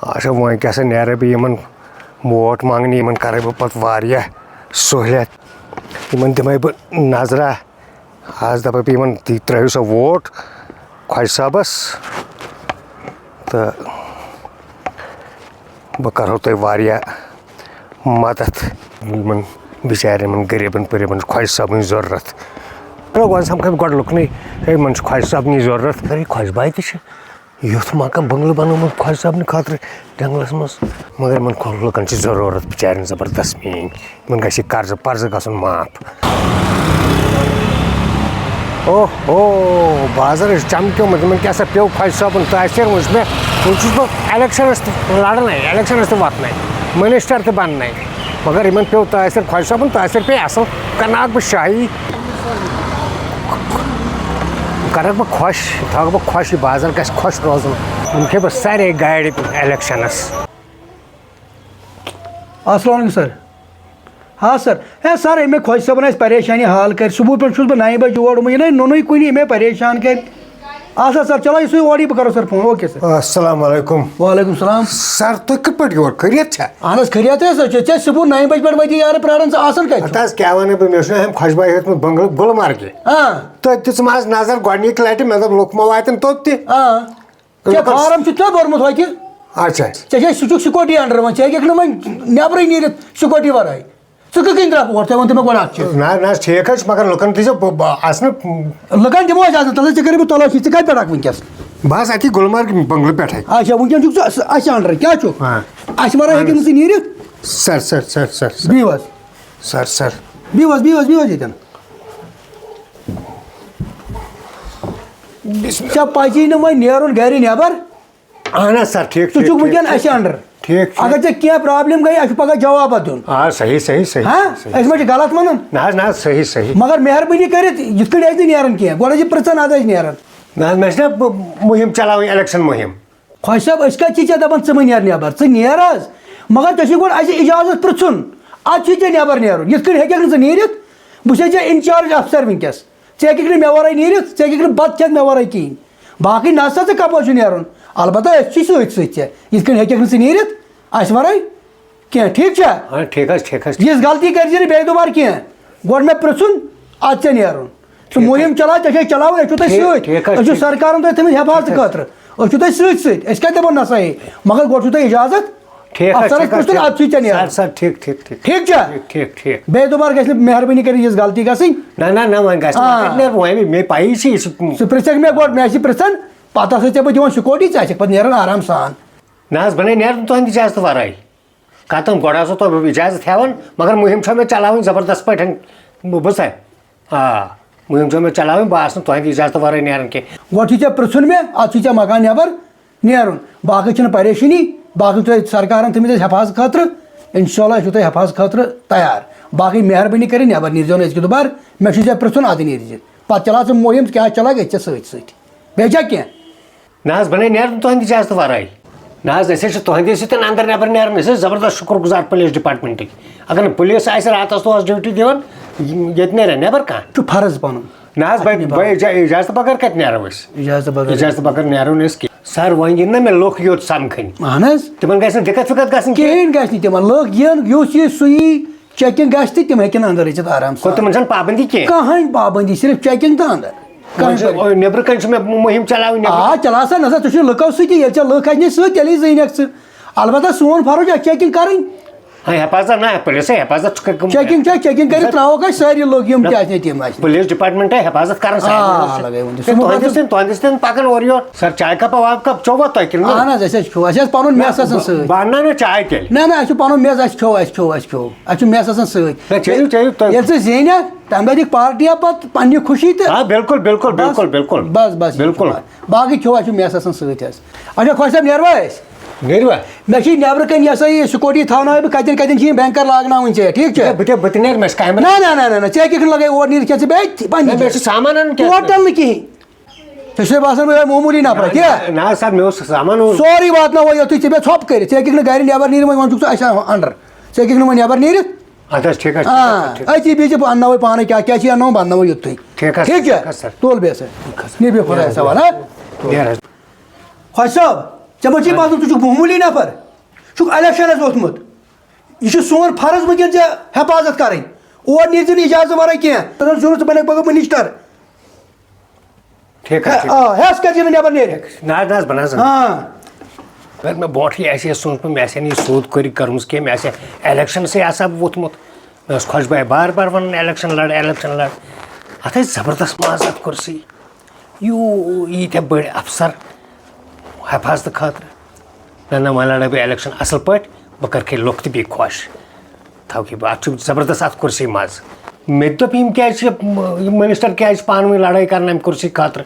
اچھا وۄنۍ کیٛاہ سا نیرٕ بہٕ یِمن ووٹ منٛگنہِ یِمن کرٕ بہٕ پتہٕ واریاہ سہوٗلیت یِمن دِمے بہٕ نظرا آز دپے بہٕ یِمن تُہۍ ترٲیِو سا ووٹ خۄجہِ صٲبس تہٕ بہٕ کرہو تۄہہِ واریاہ مدد یِمن بِچارٮ۪ن یِمن غریٖبن پٔریٖبن چھِ خۄجہِ صٲبنٕچ ضروٗرت گۄڈٕ سمکھے بہٕ گۄڈٕ لُکنٕے ہے یِمن چھِ خۄجہِ صٲبنٕچ ضروٗرت خٲرٕے خۄجہِ باے تہِ چھِ یُتھ مکان بنٛگلہٕ بنومُت خۄجہِ صٲبنہِ خٲطرٕ جنگلس منٛز مگر یِمن لُکن چھِ ضروٗرت بِچارٮ۪ن زبردست میٲنۍ یِمن گژھِ یہِ قرضہٕ پرضہٕ گژھُن معاف اوہ او بازر ٲسۍ چمکیومُت یِمن کیٛاہ سا پیوٚو خۄجہِ صٲبُن تٲثیٖر وٕچھ مےٚ وۄنۍ چھُس بہٕ الیکشنس تہِ لڑنے الیکشنس تہِ وۄتھنے منسٹر تہِ بننے مگر یِمن پیوٚو تٲثیٖر خۄجہِ صٲبُن تٲثیٖر پیٚیہِ اصٕل کرناکھ بہٕ شاہی کرکھ بہٕ خۄش تھاوَکھ بہٕ خۄش یہِ بازر گژھِ خۄش روزُن وٕنکھے بہٕ سارے گاڑِ الیکشنس السلام علیکم سر ہاں سر ہے سر اَمے خۄجہِ صٲبن آسہِ پریشانی حال کر صبح پٮ۪ٹھ چھُس بہٕ 9 بجے اور یہِ نَے نوٚنُے کُنی اَمے پریشان کر اچھا سر چلو یہِ سُے اورٕے بہٕ کرو سر فون اوکے سر السلام علیکم وعلیکم السلام سر تُہۍ کِتھ پٲٹھۍ یور خٲریت چھا اہن حظ خٔریت حظ ژےٚ صبح 9 بجہِ پٮ۪ٹھ وٲتی یارٕ پیاران ژٕ آسان کتہِ پتہٕ حظ کیٛاہ وَنہٕ بہٕ مےٚ اوس نہ أمۍ خۄجہِ باے ہیوٚتمُت بنٛگلہٕ گُلمرگہِ تہٕ دِژٕم حظ نظر گۄڈنِکۍ لٹہِ مےٚ دوٚپ لُکھ ما واتن توٚت تہِ ژےٚ فارم چھُتھ نا بوٚرمُت وۄنۍ اچھا ژےٚ چھے سُہ چھُکھ سِکورٹی انڈر وۄنۍ ژٕ ہیٚککھ نہٕ وۄنۍ نیبرٕے نیٖرِتھ سِکورٹی ورٲے ژٕ کِتھ کٔنۍ درٛاکھ اور ژےٚ ووٚن تہٕ مےٚ گۄڈٕ اکھ چیٖز نہ حظ ٹھیٖک حظ چھُ مگر لُکن تھٲیزیو آسنہٕ لُکن دِمو أسۍ آسان تَلہٕ ژےٚ کٔرِو بہٕ تلٲشی ژٕ کتہِ پٮ۪ٹھ اکھ وٕنکیٚس بہٕ حظ اَتی گُلمرگ بنٛگلہٕ پٮ۪ٹھے اچھا وٕنکیٚن چھُکھ ژٕ اَسہِ انڈر کیٛاہ چھُکھ اَسہِ ورٲے ہیٚککھ نہٕ ژٕ نیٖرِتھ سر سر سر سر بِہِو حظ سر سر بِہِو حظ بِہِو حظ بِہِو حظ ییٚتٮ۪ن ژےٚ پَزی نہٕ وۄنۍ نیرُن گرِ نیبر اہن حظ سر ٹھیٖک ژٕ چھُکھ وٕنکیٚن اَسہِ انڈر ٹھیک اگر ژےٚ کینٛہہ پرابلم گٔے اَسہِ چھُ پگاہ جواب دیُن آ صحیح صحیح صحیح ہاں أسۍ ما چھِ غلط وَنان نہ حظ نہ حظ صحیح صحیح مگر مہربٲنی کٔرِتھ یِتھ کٔنۍ ٲسۍ نہٕ نیران کینٛہہ گۄڈٕ ٲسۍ یہِ پرٛژھان اَدٕ ٲسۍ نیران نہ حظ مےٚ چھِ نہ مُہِم چلاوٕنۍ الیکشن مُہِم خۄجہِ صٲب أسۍ کَتہِ چھِ ژےٚ دَپان ژٕ مہٕ نیر نیبر ژٕ نیر حظ مگر ژےٚ چھُے گۄڈٕ اَسہِ اِجازت پرٛژھُن اَدٕ چھُے ژےٚ نیبر نیرُن یِتھ کٔنۍ ہیٚککھ نہٕ ژٕ نیٖرِتھ بہٕ چھُسے ژےٚ اِنچارٕج افسر وٕنکیٚس ژٕ ہیٚککھ نہٕ مےٚ وَرٲے نیٖرِتھ ژٕ ہیٚککھ نہٕ بتہٕ کھٮ۪تھ مےٚ وَرٲے کِہیٖنۍ باقٕے نسا ژٕ کپٲرۍ چھُ نیرُن البتہ أسۍ چھِ سۭتۍ سۭتۍ ژےٚ یِتھ کٔنۍ ہیٚککھ نہٕ ژٕ نیٖرِتھ اَسہِ وَرٲے کینٛہہ ٹھیٖک چھا ٹھیٖک حظ ٹھیٖک حظ یِژھ غلطی کٔرزِ نہٕ بیٚیہِ دُبارٕ کینٛہہ گۄڈٕ مےٚ پرٛژھُن اَدٕ ژےٚ نیرُن ژٕ مُہِم چلاو ژےٚ چھے چلاوٕنۍ أسۍ چھُو تۄہہِ سۭتۍ أسۍ چھِ سرکارن تۄہہِ تھٲمٕتۍ حفاظتہٕ خٲطرٕ أسۍ چھِو تۄہہِ سۭتۍ سۭتۍ أسۍ کتہِ دَپو نسا ہے مگر گۄڈٕ چھُو تۄہہِ اِجازت افسرس پرٛژھُن اَدٕ چھُے ژےٚ نیرُن ٹھیٖک چھا ٹھیٖک ٹھیٖک بیٚیہِ دُبارٕ گژھِ نہٕ مہربٲنی کٔرِتھ یِژھ غلطی گژھٕنۍ نہ نہ نہ وۄنۍ گژھِ مےٚ پَیی چھِ ژٕ پرٛژھکھ مےٚ گۄڈٕ مےٚ آسی پرٛژھان پتہٕ ہسا ژےٚ بہٕ دِوان سِکورٹی ژٕ آسکھ پتہٕ نیران آرام سان نہ حظ بہٕ نے نیرٕ تُہنٛدِ اِجازتہٕ وَرٲے کَتَن گۄڈٕ آسو تۄہہِ اِجازت ہٮ۪وان مگر مُہِم چھو مےٚ چلاوٕنۍ زبردست پٲٹھۍ بوٗزتھا آ مُہِم چھو مےٚ چلاوٕنۍ بہٕ آسہٕ نہٕ تُہنٛدِ اِجازتہٕ وَرٲے نیران کینٛہہ گۄڈٕ چھُے ژےٚ پرٛژھُن مےٚ اَدٕ چھُے ژےٚ مکان نیبر نیرُن باقٕے چھِنہٕ پریشٲنی باقٕے چھُ تۄہہِ سرکارن تھٲمٕتۍ أسۍ حفاظت خٲطرٕ اِنشاء اللہ أسۍ چھُو تۄہہِ حفاظت خٲطرٕ تیار باقٕے مہربٲنی کٔرِتھ نیبر نیٖرزیو نہٕ أزکہِ دُبارٕ مےٚ چھُے ژےٚ پرٛژھُن اَدٕ نیٖرزِ پتہٕ چلاو ژٕ مُہِم کیٛاہ چلاوَکھ أسۍ ژےٚ سۭتۍ سۭتۍ بیٚیہِ چھا کینٛہہ نہ حظ بہٕ نے نیرٕ تُہنٛدِ اِجازتہٕ وَرٲے نہ حظ أسۍ حظ چھِ تُہنٛدی سۭتۍ اندر نٮ۪بر نیران أسۍ حظ زبردست شُکر گُزار پُلیٖس ڈِپاٹمنٹٕکۍ اگر نہٕ پُلیٖس آسہِ راتس دۄہس ڈیوٹی دِوان ییٚتہِ نیرا نیبر کانٛہہ چھُ فرض پنُن نہ حظ اِجازتہٕ بغٲر کتہِ نیرو أسۍ اِجازتہٕ بغٲر نیرو نہٕ أسۍ کینٛہہ سر وۄنۍ یِن نہ مےٚ لُکھ یوٚت سمکھٕنۍ اہن حظ تِمن گژھِ نہٕ دِقت وِقت گژھٕنۍ کِہیٖنۍ گژھِ نہٕ تِمن لُکھ یِن یُس یہِ سُہ یی چیکِنگ گژھِ تہٕ تِم ہیٚکن اندر أژِتھ آرام سان تِمن چھنہٕ پابنٛدی کینٛہہ کٕہٕنۍ پابنٛدی صرف چیکِنگ تہٕ اندر نیبرٕ کنۍ چھِ مےٚ مُہِم چلاوٕنۍ آ چلا سا نہ سا ژٕ چھُے لُکو سۭتی ییٚلہِ ژےٚ لُکھ اَژنٕے سۭتۍ تیٚلی زٲنِکھ ژٕ البتہ سون فرض چھُ چیکِنگ کَرٕنۍ حفاظت نہ پُلیٖسے حفاظت چیکِنگ چھےٚ چیکِنگ کٔرِتھ ترٛاوہوکھ أسۍ سٲری لُکھ یِم تہِ آسن تِم آسن پُلیٖس ڈِپاٹمنٹ حفاظت کران تُہنٛدِس تہِ پکان اورٕ یور سر چاے کپا واب کپ چووا تۄہہِ کِنہٕ اہن حظ أسۍ حظ کھیوٚو اَسہِ حظ پنُن میس آسان سۭتۍ بہٕ انناو نہٕ چاے تیٚلہِ نہ نہ اَسہِ چھُ پنُن میس اَسہِ کھیوٚو اَسہِ چھُ میس آسان سۭتۍ چیٚیِو ییٚلہِ ژٕ زینکھ تمہِ دۄہ دِکھ پارٹیا پتہٕ پننہِ خوشی تہٕ آ بِلکُل بِلکُل بِلکُل بِلکُل بس بس بِلکُل باقٕے کھیوٚو اَسہِ چھُ میس آسان سۭتۍ حظ اچھا خۄش صٲب نیروا أسۍ نیروا مےٚ چھِ نیبرٕ کَنۍ یہِ سا یہِ سِکورٹی تھاوناوے بہٕ کتٮ۪ن کتٮ۪ن چھِ یِم بینکر لاگناوٕنۍ ژےٚ ٹھیٖک چھا بہٕ تہِ نیرٕ مےٚ چھِ کامہِ نہ ژٕ ہیٚککھ نہٕ لگٲے اور نیٖرِتھ کینٛہہ ژٕ بیٚیہِ مےٚ چھُ سامان انُن ٹوٹل نہٕ کِہینۍ ژےٚ چھُے باسان بہٕ معموٗلی نفرا کیٛاہ نہ حظ سر مےٚ اوس سامان سورُے واتناوو یوٚتُے ژےٚ بیٚیہِ ژھۄپہٕ کٔرِتھ ژٕ ہیٚککھ نہٕ گرِ نیبر نیٖرِتھ وۄنۍ چھُکھ ژٕ اَسہِ انڈر ژٕ ہیٚککھ نہٕ وۄنۍ نیبر نیٖرِتھ اَدٕ حظ ٹھیٖک حظ أتی بِہِزِ بہٕ انناوے پانے کیٛاہ کیٛاہ چھِ انناوُن بہٕ انناوے یوٚتُے ٹھیٖک حظ ٹھیٖک چھا تُل بیٚیہِ سا نیٖر بیٚہہ خۄدایَس حوالہٕ خۄش صٲب ژےٚ ما چھُے باسان ژٕ چھُکھ معموٗلی نفر چھُکھ الیکشنس ووٚتھمُت یہ چھُ سون فرض وٕنکٮ۪ن ژےٚ حفاظت کرٕنۍ اور نیرِ ژٕ نہٕ اجازت ورٲے کینٛہہ ضروٗرت ژٕ بنکھ پگہہ منسٹر ٹھیک ہے ہٮ۪س کَتہِ یہِ نہٕ نٮ۪بر نیرِکھ نہ حظ بہٕ نہ حظ اگر مےٚ برونٛٹھٕے آسہِ ہے سوٗنٛچمُت مےٚ آسہِ ہا نہٕ یہِ سیوٚد کٔرِتھ کٔرمٕژ کینٛہہ مےٚ آسہِ ہا الیکشنسٕے آسہٕ ہا بہٕ ووٚتھمُت مےٚ اوس خۄش بہٕ بار بار وَنان الیکشن لڑ الیکشن لڑ اَتھ ٲسۍ زبردست ماز اَتھ کُرسی ییٖتیٛاہ بٔڑۍ افسر حفاظتہٕ خٲطرٕ نہ وۄنۍ لڑٲے بہٕ الیکشن اَصٕل پٲٹھۍ بہٕ کَرٕکھ لُکھ تہِ بیٚیہِ خۄش تھاوکھ یہِ اَتھ چھُ زبردست اَتھ کُرسی مَزٕ مےٚ تہِ دوٚپ یِم کیٛازِ چھِ یِم مِنِسٹر کیٛازِ چھِ پانہٕ ؤنۍ لڑٲے کران اَمہِ کُرسی خٲطرٕ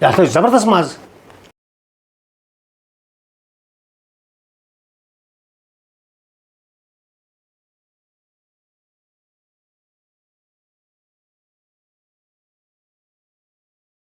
اَتھ ٲسۍ زبردست مَزٕ